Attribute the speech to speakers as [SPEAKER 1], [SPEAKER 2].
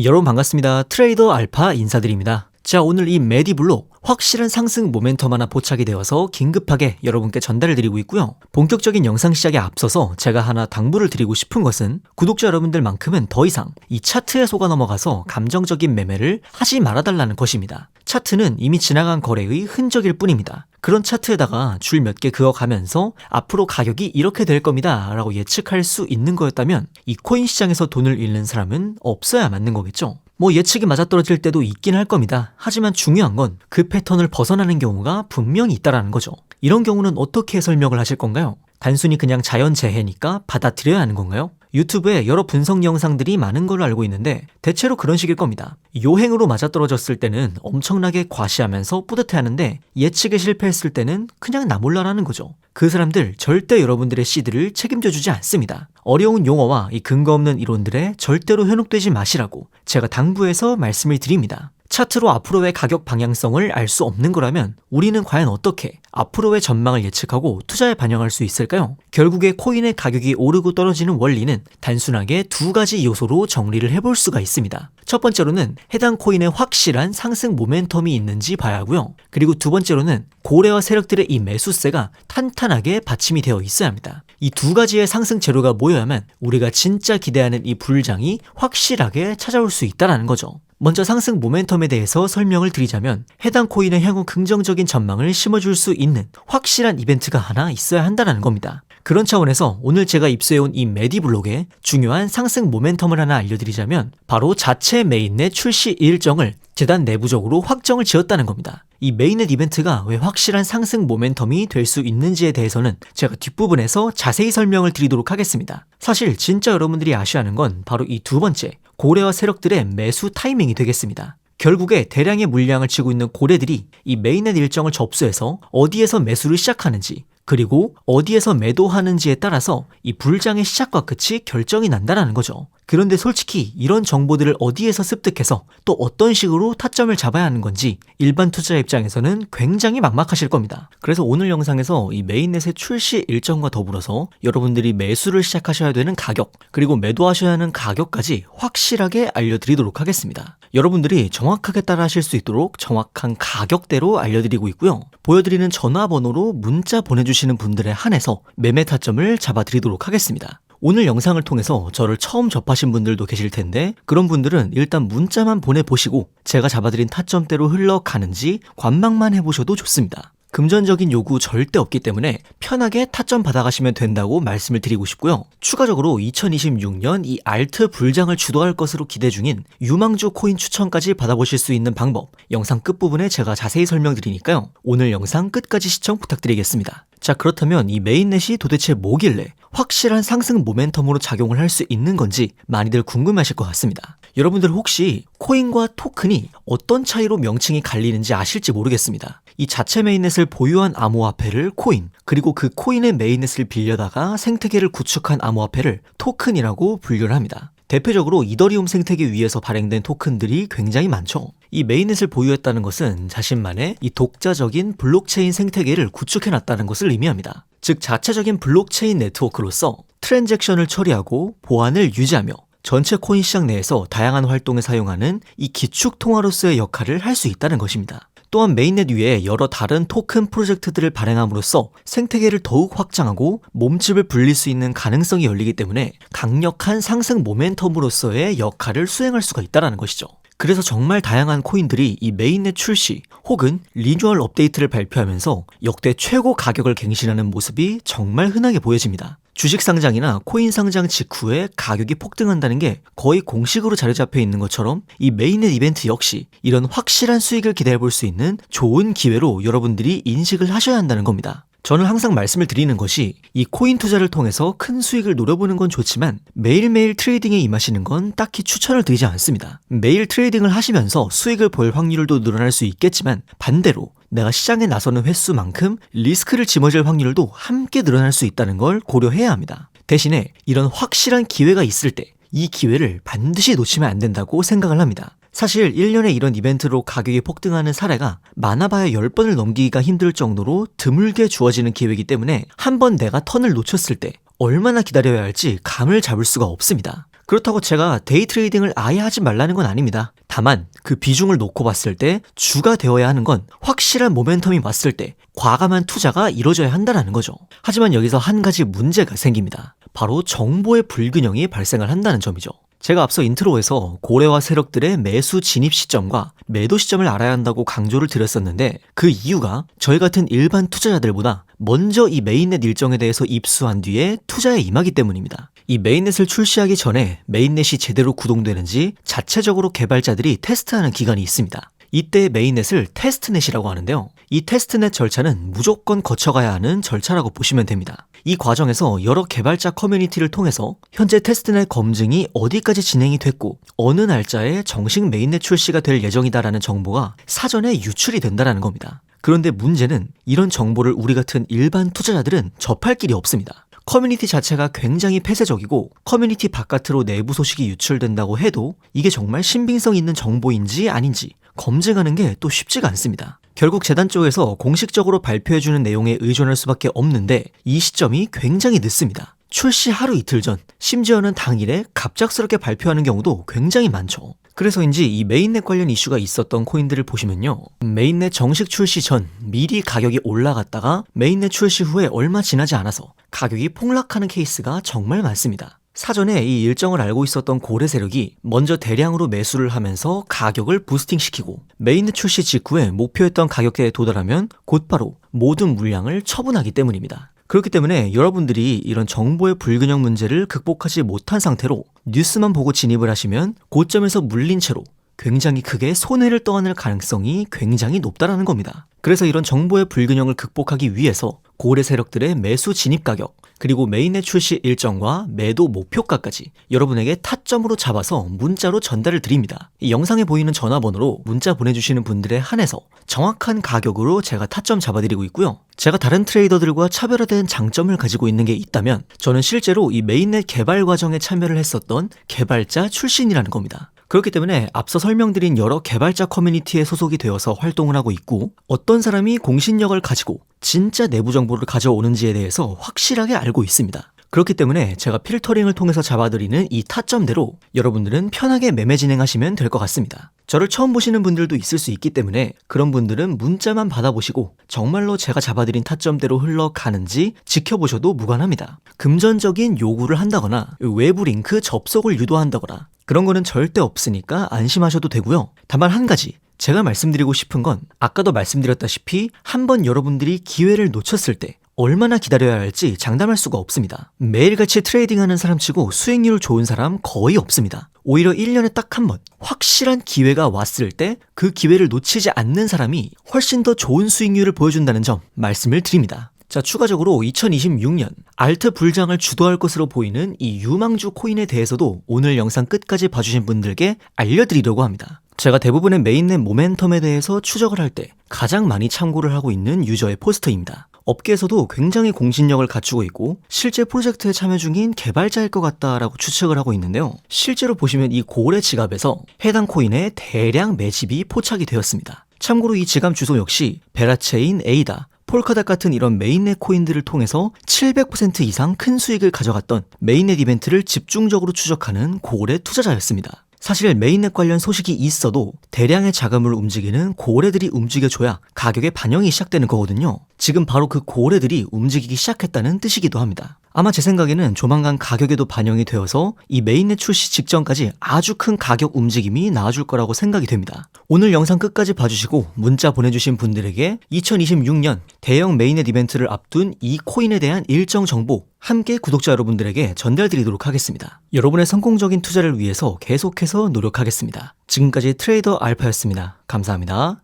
[SPEAKER 1] 여러분 반갑습니다. 트레이더 알파 인사드립니다. 자, 오늘 이 메디블록 확실한 상승 모멘텀 하나 포착이 되어서 긴급하게 여러분께 전달을 드리고 있고요. 본격적인 영상 시작에 앞서서 제가 하나 당부를 드리고 싶은 것은 구독자 여러분들만큼은 더 이상 이 차트에 속아 넘어가서 감정적인 매매를 하지 말아달라는 것입니다. 차트는 이미 지나간 거래의 흔적일 뿐입니다. 그런 차트에다가 줄 몇 개 그어가면서 앞으로 가격이 이렇게 될 겁니다 라고 예측할 수 있는 거였다면 이 코인 시장에서 돈을 잃는 사람은 없어야 맞는 거겠죠. 뭐 예측이 맞아떨어질 때도 있긴 할 겁니다. 하지만 중요한 건 그 패턴을 벗어나는 경우가 분명히 있다라는 거죠. 이런 경우는 어떻게 설명을 하실 건가요? 단순히 그냥 자연재해니까 받아들여야 하는 건가요? 유튜브에 여러 분석 영상들이 많은 걸로 알고 있는데 대체로 그런 식일 겁니다. 요행으로 맞아떨어졌을 때는 엄청나게 과시하면서 뿌듯해하는데 예측에 실패했을 때는 그냥 나 몰라라는 거죠. 그 사람들 절대 여러분들의 시드를 책임져주지 않습니다. 어려운 용어와 이 근거 없는 이론들에 절대로 현혹되지 마시라고 제가 당부해서 말씀을 드립니다. 차트로 앞으로의 가격 방향성을 알 수 없는 거라면 우리는 과연 어떻게 앞으로의 전망을 예측하고 투자에 반영할 수 있을까요? 결국에 코인의 가격이 오르고 떨어지는 원리는 단순하게 두 가지 요소로 정리를 해볼 수가 있습니다. 첫 번째로는 해당 코인의 확실한 상승 모멘텀이 있는지 봐야 하고요. 그리고 두 번째로는 고래와 세력들의 이 매수세가 탄탄하게 받침이 되어 있어야 합니다. 이 두 가지의 상승 재료가 모여야만 우리가 진짜 기대하는 이 불장이 확실하게 찾아올 수 있다는 거죠. 먼저 상승 모멘텀에 대해서 설명을 드리자면 해당 코인의 향후 긍정적인 전망을 심어줄 수 있는 확실한 이벤트가 하나 있어야 한다는 겁니다. 그런 차원에서 오늘 제가 입수해온 이 메디블록에 중요한 상승 모멘텀을 하나 알려드리자면 바로 자체 메인넷 출시 일정을 재단 내부적으로 확정을 지었다는 겁니다. 이 메인넷 이벤트가 왜 확실한 상승 모멘텀이 될 수 있는지에 대해서는 제가 뒷부분에서 자세히 설명을 드리도록 하겠습니다. 사실 진짜 여러분들이 아셔야 하는 건 바로 이 두 번째, 고래와 세력들의 매수 타이밍이 되겠습니다. 결국에 대량의 물량을 치고 있는 고래들이 이 메인넷 일정을 접수해서 어디에서 매수를 시작하는지 그리고 어디에서 매도하는지에 따라서 이 불장의 시작과 끝이 결정이 난다는 거죠. 그런데 솔직히 이런 정보들을 어디에서 습득해서 또 어떤 식으로 타점을 잡아야 하는 건지 일반 투자자 입장에서는 굉장히 막막하실 겁니다. 그래서 오늘 영상에서 이 메인넷의 출시 일정과 더불어서 여러분들이 매수를 시작하셔야 되는 가격 그리고 매도하셔야 하는 가격까지 확실하게 알려드리도록 하겠습니다. 여러분들이 정확하게 따라하실 수 있도록 정확한 가격대로 알려드리고 있고요. 보여드리는 전화번호로 문자 보내주시는 분들에 한해서 매매 타점을 잡아드리도록 하겠습니다. 오늘 영상을 통해서 저를 처음 접하신 분들도 계실 텐데 그런 분들은 일단 문자만 보내보시고 제가 잡아드린 타점대로 흘러가는지 관망만 해보셔도 좋습니다. 금전적인 요구 절대 없기 때문에 편하게 타점 받아가시면 된다고 말씀을 드리고 싶고요. 추가적으로 2026년 이 알트 불장을 주도할 것으로 기대 중인 유망주 코인 추천까지 받아보실 수 있는 방법 영상 끝부분에 제가 자세히 설명드리니까요. 오늘 영상 끝까지 시청 부탁드리겠습니다. 자, 그렇다면 이 메인넷이 도대체 뭐길래 확실한 상승 모멘텀으로 작용을 할 수 있는 건지 많이들 궁금하실 것 같습니다. 여러분들 혹시 코인과 토큰이 어떤 차이로 명칭이 갈리는지 아실지 모르겠습니다. 이 자체 메인넷을 보유한 암호화폐를 코인, 그리고 그 코인의 메인넷을 빌려다가 생태계를 구축한 암호화폐를 토큰이라고 분류를 합니다. 대표적으로 이더리움 생태계 위에서 발행된 토큰들이 굉장히 많죠. 이 메인넷을 보유했다는 것은 자신만의 이 독자적인 블록체인 생태계를 구축해놨다는 것을 의미합니다. 즉 자체적인 블록체인 네트워크로서 트랜잭션을 처리하고 보안을 유지하며 전체 코인 시장 내에서 다양한 활동에 사용하는 이 기축 통화로서의 역할을 할 수 있다는 것입니다. 또한 메인넷 위에 여러 다른 토큰 프로젝트들을 발행함으로써 생태계를 더욱 확장하고 몸집을 불릴 수 있는 가능성이 열리기 때문에 강력한 상승 모멘텀으로서의 역할을 수행할 수가 있다는 것이죠. 그래서 정말 다양한 코인들이 이 메인넷 출시 혹은 리뉴얼 업데이트를 발표하면서 역대 최고 가격을 갱신하는 모습이 정말 흔하게 보여집니다. 주식 상장이나 코인 상장 직후에 가격이 폭등한다는 게 거의 공식으로 자리 잡혀 있는 것처럼 이 메인넷 이벤트 역시 이런 확실한 수익을 기대해 볼 수 있는 좋은 기회로 여러분들이 인식을 하셔야 한다는 겁니다. 저는 항상 말씀을 드리는 것이 이 코인 투자를 통해서 큰 수익을 노려보는 건 좋지만 매일매일 트레이딩에 임하시는 건 딱히 추천을 드리지 않습니다. 매일 트레이딩을 하시면서 수익을 볼 확률도 늘어날 수 있겠지만 반대로 내가 시장에 나서는 횟수만큼 리스크를 짊어질 확률도 함께 늘어날 수 있다는 걸 고려해야 합니다. 대신에 이런 확실한 기회가 있을 때 이 기회를 반드시 놓치면 안 된다고 생각을 합니다. 사실 1년에 이런 이벤트로 가격이 폭등하는 사례가 많아봐야 10번을 넘기기가 힘들 정도로 드물게 주어지는 기회이기 때문에 한번 내가 턴을 놓쳤을 때 얼마나 기다려야 할지 감을 잡을 수가 없습니다. 그렇다고 제가 데이 트레이딩을 아예 하지 말라는 건 아닙니다. 다만 그 비중을 놓고 봤을 때 주가 되어야 하는 건 확실한 모멘텀이 왔을 때 과감한 투자가 이루어져야 한다는 거죠. 하지만 여기서 한 가지 문제가 생깁니다. 바로 정보의 불균형이 발생을 한다는 점이죠. 제가 앞서 인트로에서 고래와 세력들의 매수 진입 시점과 매도 시점을 알아야 한다고 강조를 드렸었는데 그 이유가 저희 같은 일반 투자자들보다 먼저 이 메인넷 일정에 대해서 입수한 뒤에 투자에 임하기 때문입니다. 이 메인넷을 출시하기 전에 메인넷이 제대로 구동되는지 자체적으로 개발자들이 테스트하는 기간이 있습니다. 이때 메인넷을 테스트넷이라고 하는데요. 이 테스트넷 절차는 무조건 거쳐가야 하는 절차라고 보시면 됩니다. 이 과정에서 여러 개발자 커뮤니티를 통해서 현재 테스트넷 검증이 어디까지 진행이 됐고 어느 날짜에 정식 메인넷 출시가 될 예정이다라는 정보가 사전에 유출이 된다는 겁니다. 그런데 문제는 이런 정보를 우리 같은 일반 투자자들은 접할 길이 없습니다. 커뮤니티 자체가 굉장히 폐쇄적이고 커뮤니티 바깥으로 내부 소식이 유출된다고 해도 이게 정말 신빙성 있는 정보인지 아닌지 검증하는 게 또 쉽지가 않습니다. 결국 재단 쪽에서 공식적으로 발표해주는 내용에 의존할 수밖에 없는데 이 시점이 굉장히 늦습니다. 출시 하루 이틀 전, 심지어는 당일에 갑작스럽게 발표하는 경우도 굉장히 많죠. 그래서인지 이 메인넷 관련 이슈가 있었던 코인들을 보시면요. 메인넷 정식 출시 전 미리 가격이 올라갔다가 메인넷 출시 후에 얼마 지나지 않아서 가격이 폭락하는 케이스가 정말 많습니다. 사전에 이 일정을 알고 있었던 고래 세력이 먼저 대량으로 매수를 하면서 가격을 부스팅시키고 메인넷 출시 직후에 목표했던 가격대에 도달하면 곧바로 모든 물량을 처분하기 때문입니다. 그렇기 때문에 여러분들이 이런 정보의 불균형 문제를 극복하지 못한 상태로 뉴스만 보고 진입을 하시면 고점에서 물린 채로 굉장히 크게 손해를 떠안을 가능성이 굉장히 높다라는 겁니다. 그래서 이런 정보의 불균형을 극복하기 위해서 고래 세력들의 매수 진입 가격 그리고 메인넷 출시 일정과 매도 목표가까지 여러분에게 타점으로 잡아서 문자로 전달을 드립니다. 이 영상에 보이는 전화번호로 문자 보내주시는 분들에 한해서 정확한 가격으로 제가 타점 잡아드리고 있고요. 제가 다른 트레이더들과 차별화된 장점을 가지고 있는 게 있다면 저는 실제로 이 메인넷 개발 과정에 참여를 했었던 개발자 출신이라는 겁니다. 그렇기 때문에 앞서 설명드린 여러 개발자 커뮤니티에 소속이 되어서 활동을 하고 있고 어떤 사람이 공신력을 가지고 진짜 내부 정보를 가져오는지에 대해서 확실하게 알고 있습니다. 그렇기 때문에 제가 필터링을 통해서 잡아드리는 이 타점대로 여러분들은 편하게 매매 진행하시면 될 것 같습니다. 저를 처음 보시는 분들도 있을 수 있기 때문에 그런 분들은 문자만 받아보시고 정말로 제가 잡아드린 타점대로 흘러가는지 지켜보셔도 무관합니다. 금전적인 요구를 한다거나 외부 링크 접속을 유도한다거나 그런 거는 절대 없으니까 안심하셔도 되고요. 다만 한 가지 제가 말씀드리고 싶은 건 아까도 말씀드렸다시피 한번 여러분들이 기회를 놓쳤을 때 얼마나 기다려야 할지 장담할 수가 없습니다. 매일같이 트레이딩하는 사람치고 수익률 좋은 사람 거의 없습니다. 오히려 1년에 딱 한 번 확실한 기회가 왔을 때 그 기회를 놓치지 않는 사람이 훨씬 더 좋은 수익률을 보여준다는 점 말씀을 드립니다. 자, 추가적으로 2026년 알트 불장을 주도할 것으로 보이는 이 유망주 코인에 대해서도 오늘 영상 끝까지 봐주신 분들께 알려드리려고 합니다. 제가 대부분의 메인넷 모멘텀에 대해서 추적을 할 때 가장 많이 참고를 하고 있는 유저의 포스터입니다. 업계에서도 굉장히 공신력을 갖추고 있고 실제 프로젝트에 참여 중인 개발자일 것 같다라고 추측을 하고 있는데요. 실제로 보시면 이 고래 지갑에서 해당 코인의 대량 매집이 포착이 되었습니다. 참고로 이 지갑 주소 역시 베라체인, 에이다, 폴카닷 같은 이런 메인넷 코인들을 통해서 700% 이상 큰 수익을 가져갔던 메인넷 이벤트를 집중적으로 추적하는 고래 투자자였습니다. 사실 메인넷 관련 소식이 있어도 대량의 자금을 움직이는 고래들이 움직여줘야 가격에 반영이 시작되는 거거든요. 지금 바로 그 고래들이 움직이기 시작했다는 뜻이기도 합니다. 아마 제 생각에는 조만간 가격에도 반영이 되어서 이 메인넷 출시 직전까지 아주 큰 가격 움직임이 나와줄 거라고 생각이 됩니다. 오늘 영상 끝까지 봐주시고 문자 보내주신 분들에게 2026년 대형 메인넷 이벤트를 앞둔 이 코인에 대한 일정 정보 함께 구독자 여러분들에게 전달드리도록 하겠습니다. 여러분의 성공적인 투자를 위해서 계속해서 노력하겠습니다. 지금까지 트레이더 알파였습니다. 감사합니다.